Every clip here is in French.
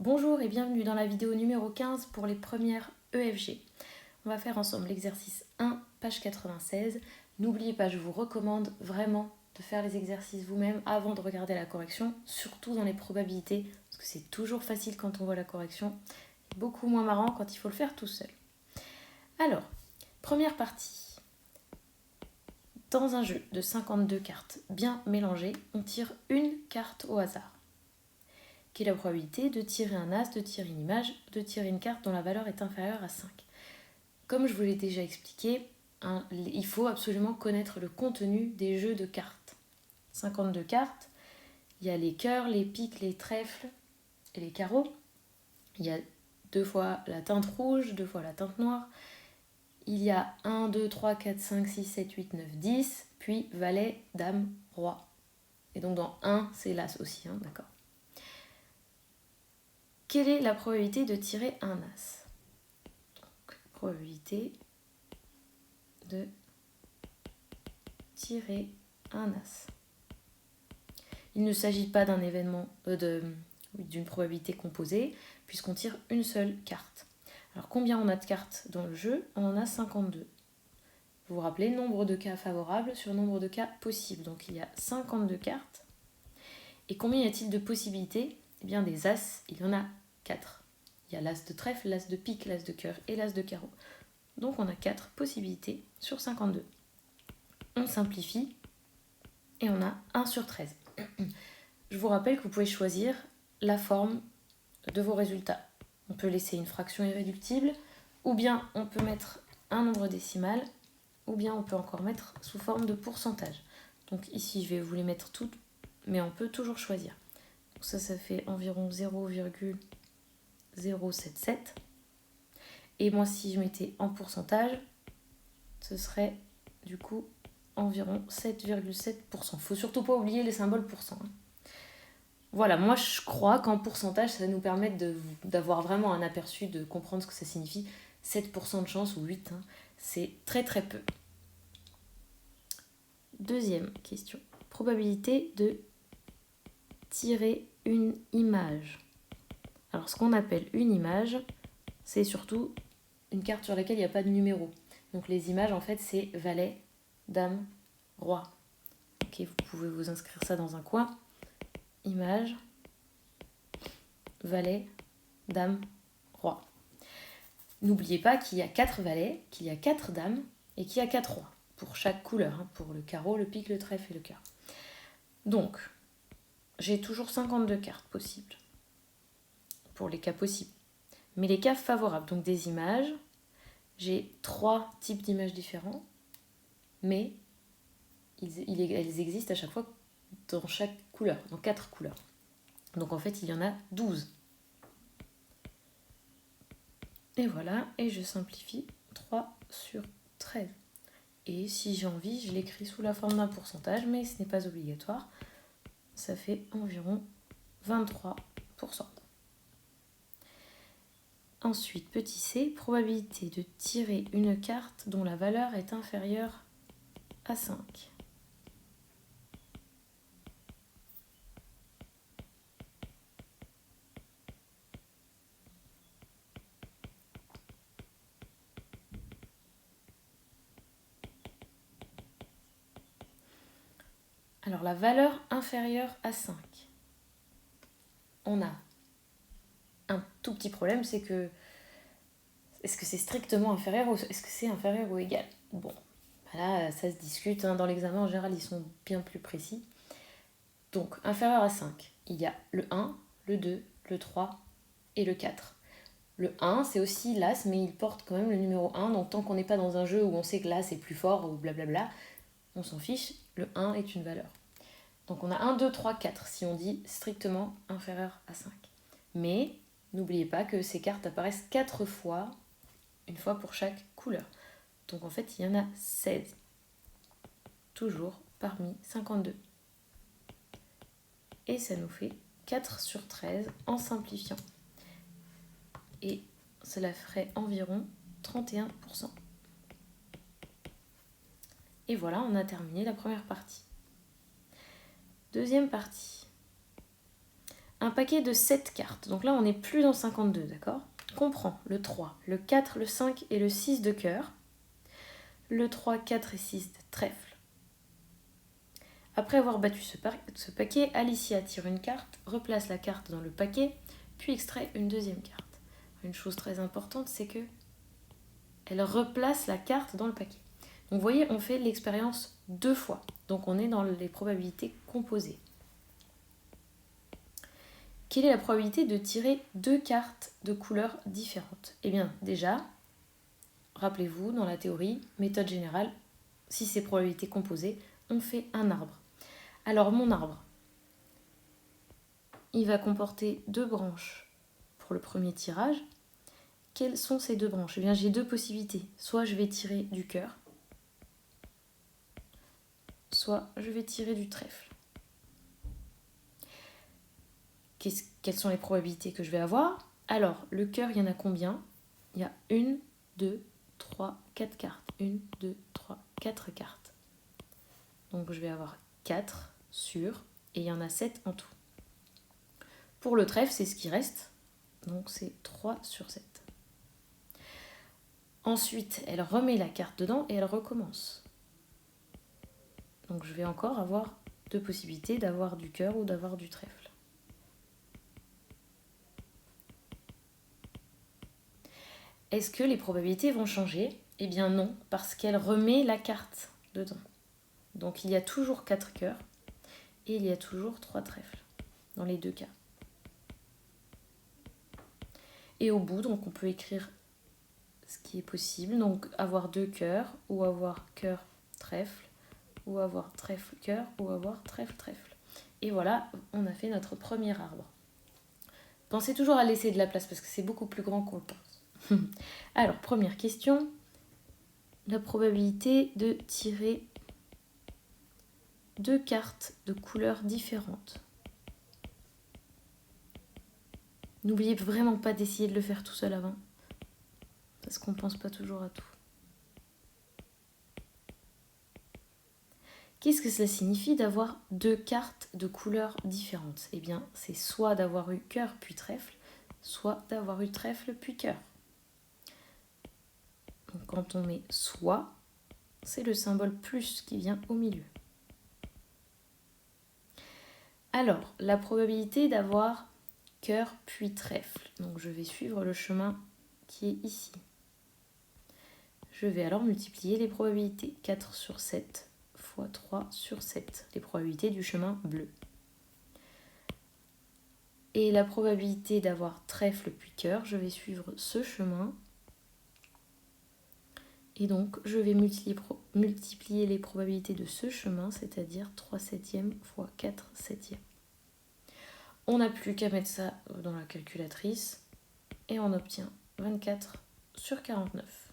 Bonjour et bienvenue dans la vidéo numéro 15 pour les premières EFG. On va faire ensemble l'exercice 1, page 96. N'oubliez pas, je vous recommande vraiment de faire les exercices vous-même avant de regarder la correction, surtout dans les probabilités, parce que c'est toujours facile quand on voit la correction, et beaucoup moins marrant quand il faut le faire tout seul. Alors, première partie. Dans un jeu de 52 cartes bien mélangées, on tire une carte au hasard. Qui est la probabilité de tirer un as, de tirer une image, de tirer une carte dont la valeur est inférieure à 5. Comme je vous l'ai déjà expliqué, il faut absolument connaître le contenu des jeux de cartes. 52 cartes, il y a les cœurs, les piques, les trèfles et les carreaux. Il y a 2 fois la teinte rouge, 2 fois la teinte noire. Il y a 1, 2, 3, 4, 5, 6, 7, 8, 9, 10, puis valet, dame, roi. Et donc dans 1, c'est l'as aussi, d'accord. Quelle est la probabilité de tirer un as ? Donc, probabilité de tirer un as. Il ne s'agit pas d'un événement d'une probabilité composée, puisqu'on tire une seule carte. Alors combien on a de cartes dans le jeu ? On en a 52. Vous vous rappelez, nombre de cas favorables sur nombre de cas possibles. Donc il y a 52 cartes. Et combien y a-t-il de possibilités ? Eh bien des as, il y en a 4. Il y a l'as de trèfle, l'as de pique, l'as de cœur et l'as de carreau. Donc on a 4 possibilités sur 52. On simplifie et on a 1 sur 13. Je vous rappelle que vous pouvez choisir la forme de vos résultats. On peut laisser une fraction irréductible, ou bien on peut mettre un nombre décimal, ou bien on peut encore mettre sous forme de pourcentage. Donc ici, je vais vous les mettre toutes, mais on peut toujours choisir. Donc ça fait environ 0,077. Et moi, si je mettais en pourcentage, ce serait du coup environ 7,7%. Il ne faut surtout pas oublier les symboles pourcent. Voilà, moi je crois qu'en pourcentage, ça va nous permettre d'avoir vraiment un aperçu, de comprendre ce que ça signifie. 7% de chance ou 8%, c'est très très peu. Deuxième question. Probabilité de tirer une image. Alors ce qu'on appelle une image, c'est surtout une carte sur laquelle il n'y a pas de numéro. Donc les images, en fait, c'est valet, dame, roi. Ok, vous pouvez vous inscrire ça dans un coin. Image, valet, dame, roi. N'oubliez pas qu'il y a 4 valets, qu'il y a 4 dames et qu'il y a 4 rois pour chaque couleur, pour le carreau, le pique, le trèfle et le cœur. Donc, j'ai toujours 52 cartes possibles pour les cas possibles. Mais les cas favorables, donc des images, j'ai 3 types d'images différents, mais elles existent à chaque fois dans chaque couleur, dans 4 couleurs. Donc en fait, il y en a 12. Et voilà, et je simplifie 3 sur 13. Et si j'ai envie, je l'écris sous la forme d'un pourcentage, mais ce n'est pas obligatoire. Ça fait environ 23%. Ensuite, petit c, probabilité de tirer une carte dont la valeur est inférieure à 5. Alors la valeur inférieure à 5. On a un tout petit problème, c'est que est-ce que c'est strictement inférieur ou est-ce que c'est inférieur ou égal ? Bon, là ça se discute, dans l'examen en général ils sont bien plus précis. Donc inférieur à 5, il y a le 1, le 2, le 3 et le 4. Le 1, c'est aussi l'as, mais il porte quand même le numéro 1, donc tant qu'on n'est pas dans un jeu où on sait que l'as est plus fort ou blablabla, on s'en fiche, le 1 est une valeur. Donc on a 1, 2, 3, 4 si on dit strictement inférieur à 5. Mais n'oubliez pas que ces cartes apparaissent 4 fois, une fois pour chaque couleur. Donc en fait, il y en a 16. Toujours parmi 52. Et ça nous fait 4 sur 13 en simplifiant. Et cela ferait environ 31%. Et voilà, on a terminé la première partie. Deuxième partie. un paquet de 7 cartes. Donc là, on n'est plus dans 52, d'accord? Comprend le 3, le 4, le 5 et le 6 de cœur. Le 3, 4 et 6 de trèfle. Après avoir battu ce paquet, Alicia tire une carte, replace la carte dans le paquet, puis extrait une deuxième carte. Une chose très importante, c'est que elle replace la carte dans le paquet. Donc vous voyez, on fait l'expérience 2 fois. Donc on est dans les probabilités composées. Quelle est la probabilité de tirer 2 cartes de couleurs différentes? Eh bien déjà, rappelez-vous, dans la théorie, méthode générale, si c'est probabilité composée, on fait un arbre. Alors mon arbre, il va comporter 2 branches pour le premier tirage. Quelles sont ces 2 branches? Eh bien j'ai 2 possibilités. Soit je vais tirer du cœur, soit je vais tirer du trèfle. Quelles sont les probabilités que je vais avoir? Alors, le cœur, il y en a combien? Il y a 1, 2, 3, 4 cartes. 1, 2, 3, 4 cartes. Donc je vais avoir 4 sur, et il y en a 7 en tout. Pour le trèfle, c'est ce qui reste. Donc c'est 3 sur 7. Ensuite, elle remet la carte dedans et elle recommence. Donc je vais encore avoir 2 possibilités d'avoir du cœur ou d'avoir du trèfle. Est-ce que les probabilités vont changer? Eh bien non, parce qu'elle remet la carte dedans. Donc il y a toujours 4 cœurs et il y a toujours 3 trèfles dans les 2 cas. Et au bout, donc on peut écrire ce qui est possible. Donc avoir 2 cœurs ou avoir cœur trèfle ou avoir trèfle cœur ou avoir trèfle trèfle. Et voilà, on a fait notre premier arbre. Pensez toujours à laisser de la place parce que c'est beaucoup plus grand qu'on le pense. Alors, première question. La probabilité de tirer 2 cartes de couleurs différentes. N'oubliez vraiment pas d'essayer de le faire tout seul avant, parce qu'on ne pense pas toujours à tout. Qu'est-ce que cela signifie d'avoir 2 cartes de couleurs différentes? Eh bien, c'est soit d'avoir eu cœur puis trèfle, soit d'avoir eu trèfle puis cœur. Donc quand on met soit, c'est le symbole plus qui vient au milieu. Alors, la probabilité d'avoir cœur puis trèfle. Donc je vais suivre le chemin qui est ici. Je vais alors multiplier les probabilités. 4 sur 7 fois 3 sur 7. Les probabilités du chemin bleu. Et la probabilité d'avoir trèfle puis cœur, je vais suivre ce chemin. Et donc, je vais multiplier les probabilités de ce chemin, c'est-à-dire 3 septièmes fois 4 septièmes. On n'a plus qu'à mettre ça dans la calculatrice et on obtient 24 sur 49.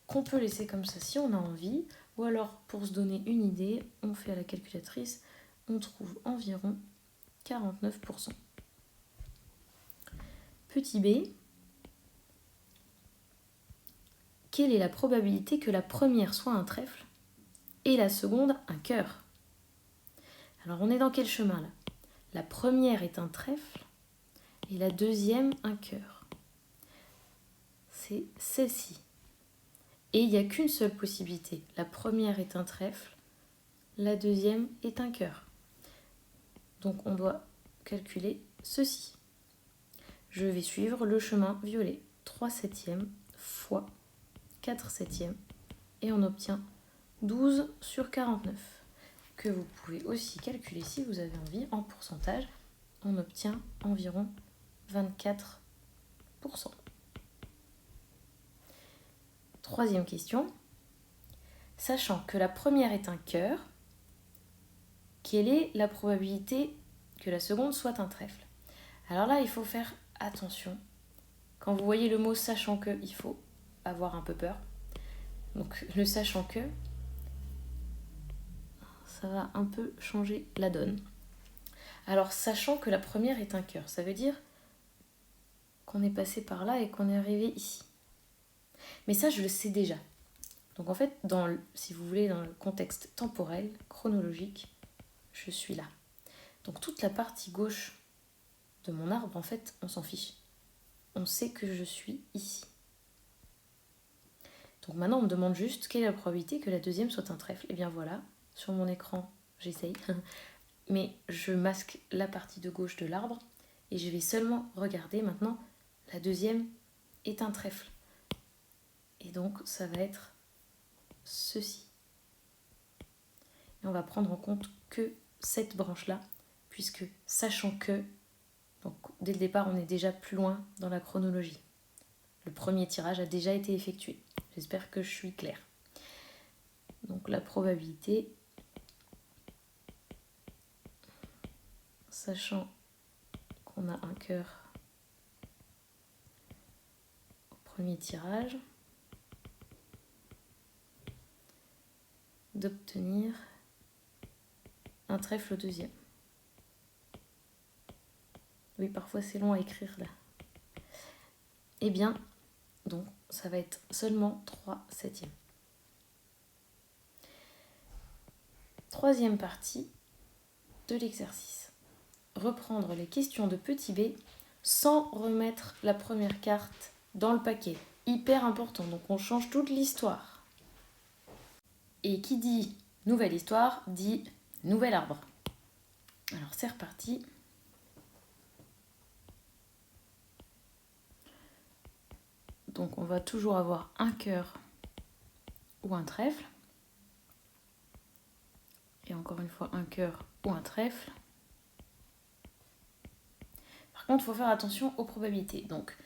Qu'on peut laisser comme ça si on a envie, ou alors pour se donner une idée, on fait à la calculatrice, on trouve environ 49%. Petit b, quelle est la probabilité que la première soit un trèfle et la seconde un cœur? Alors on est dans quel chemin là? La première est un trèfle et la deuxième un cœur. C'est celle-ci. Et il n'y a qu'une seule possibilité. La première est un trèfle, la deuxième est un cœur. Donc on doit calculer ceci. Je vais suivre le chemin violet. 3 septièmes fois 4 septièmes et on obtient 12 sur 49. Que vous pouvez aussi calculer si vous avez envie en pourcentage. On obtient environ 24%. Troisième question. Sachant que la première est un cœur, quelle est la probabilité que la seconde soit un trèfle? Alors là, il faut faire attention. Quand vous voyez le mot sachant que, il faut avoir un peu peur. Donc le sachant que, ça va un peu changer la donne. Alors sachant que la première est un cœur, ça veut dire qu'on est passé par là et qu'on est arrivé ici. Mais ça, je le sais déjà. Donc en fait, si vous voulez, dans le contexte temporel, chronologique, je suis là. Donc toute la partie gauche de mon arbre, en fait, on s'en fiche. On sait que je suis ici. Donc maintenant, on me demande juste quelle est la probabilité que la deuxième soit un trèfle. Et bien voilà, sur mon écran, j'essaye, mais je masque la partie de gauche de l'arbre et je vais seulement regarder maintenant, la deuxième est un trèfle. Et donc, ça va être ceci. Et on va prendre en compte que cette branche-là, puisque sachant que, donc dès le départ, on est déjà plus loin dans la chronologie. Le premier tirage a déjà été effectué. J'espère que je suis claire. Donc la probabilité, sachant qu'on a un cœur au premier tirage, d'obtenir un trèfle au deuxième. Oui, parfois c'est long à écrire là. Eh bien, donc ça va être seulement 3/7. Troisième partie de l'exercice. Reprendre les questions de petit b sans remettre la première carte dans le paquet. Hyper important, donc on change toute l'histoire. Et qui dit nouvelle histoire dit nouvel arbre. Alors c'est reparti. Donc on va toujours avoir un cœur ou un trèfle. Et encore une fois un cœur ou un trèfle. Par contre, il faut faire attention aux probabilités. Donc,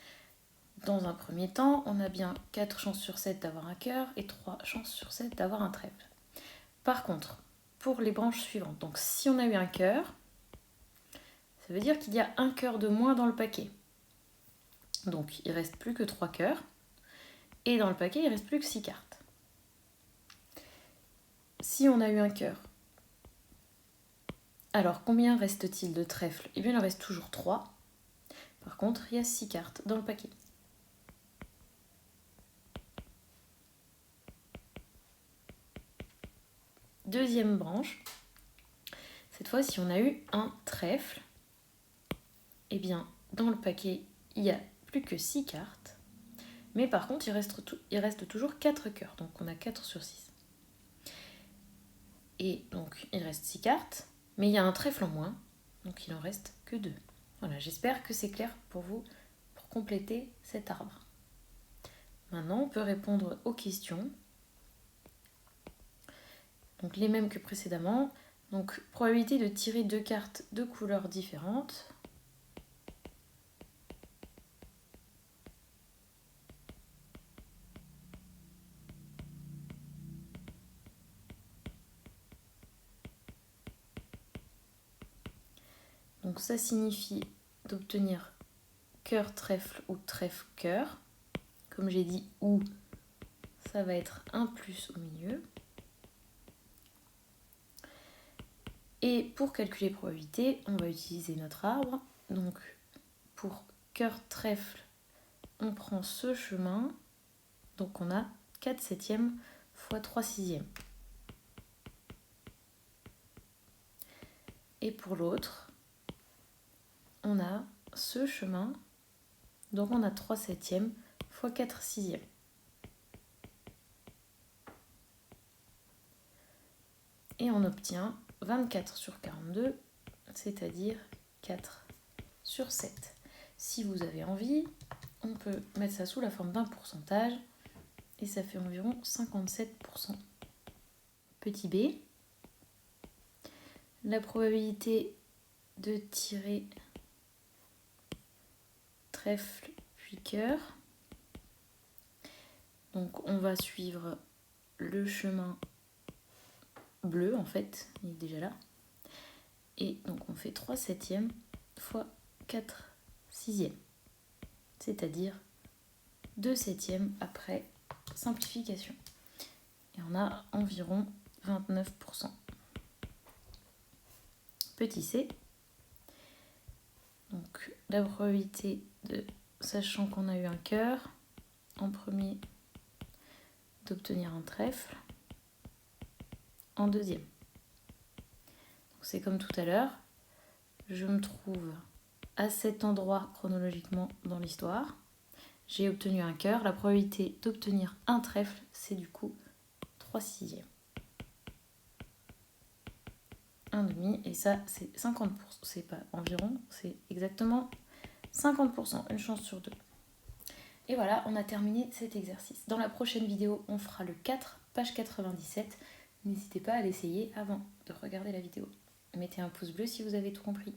dans un premier temps, on a bien 4 chances sur 7 d'avoir un cœur et 3 chances sur 7 d'avoir un trèfle. Par contre, pour les branches suivantes, donc si on a eu un cœur, ça veut dire qu'il y a un cœur de moins dans le paquet. Donc, il ne reste plus que 3 cœurs. Et dans le paquet, il ne reste plus que 6 cartes. Si on a eu un cœur, alors combien reste-t-il de trèfles? Eh bien, il en reste toujours 3. Par contre, il y a 6 cartes dans le paquet. Deuxième branche. Cette fois, si on a eu un trèfle, eh bien, dans le paquet, il n'y a plus que 6 cartes. Mais par contre, il reste toujours 4 cœurs. Donc, on a 4 sur 6. Et donc, il reste 6 cartes. Mais il y a un trèfle en moins. Donc, il en reste que 2. Voilà, j'espère que c'est clair pour vous pour compléter cet arbre. Maintenant, on peut répondre aux questions. Donc, les mêmes que précédemment. Donc, probabilité de tirer 2 cartes de couleurs différentes. Donc, ça signifie d'obtenir cœur, trèfle ou trèfle, cœur. Comme j'ai dit, ou, ça va être un plus au milieu. Et pour calculer les probabilités, on va utiliser notre arbre. Donc, pour cœur, trèfle, on prend ce chemin. Donc, on a 4/7 fois 3/6. Et pour l'autre, on a ce chemin. Donc, on a 3/7 fois 4/6. Et on obtient 24 sur 42, c'est-à-dire 4 sur 7. Si vous avez envie, on peut mettre ça sous la forme d'un pourcentage et ça fait environ 57%. Petit b, la probabilité de tirer trèfle puis cœur. Donc on va suivre le chemin bleu en fait, il est déjà là. Et donc on fait 3/7 fois 4/6, c'est-à-dire 2/7 après simplification. Et on a environ 29%. Petit c, donc la probabilité de, sachant qu'on a eu un cœur, en premier d'obtenir un trèfle, en deuxième. Donc c'est comme tout à l'heure, je me trouve à cet endroit chronologiquement dans l'histoire. J'ai obtenu un cœur. La probabilité d'obtenir un trèfle, c'est du coup 3/6. 1,5, et ça c'est 50%. C'est pas environ, c'est exactement 50%, une chance sur deux. Et voilà, on a terminé cet exercice. Dans la prochaine vidéo, on fera le 4, page 97. N'hésitez pas à l'essayer avant de regarder la vidéo. Mettez un pouce bleu si vous avez tout compris.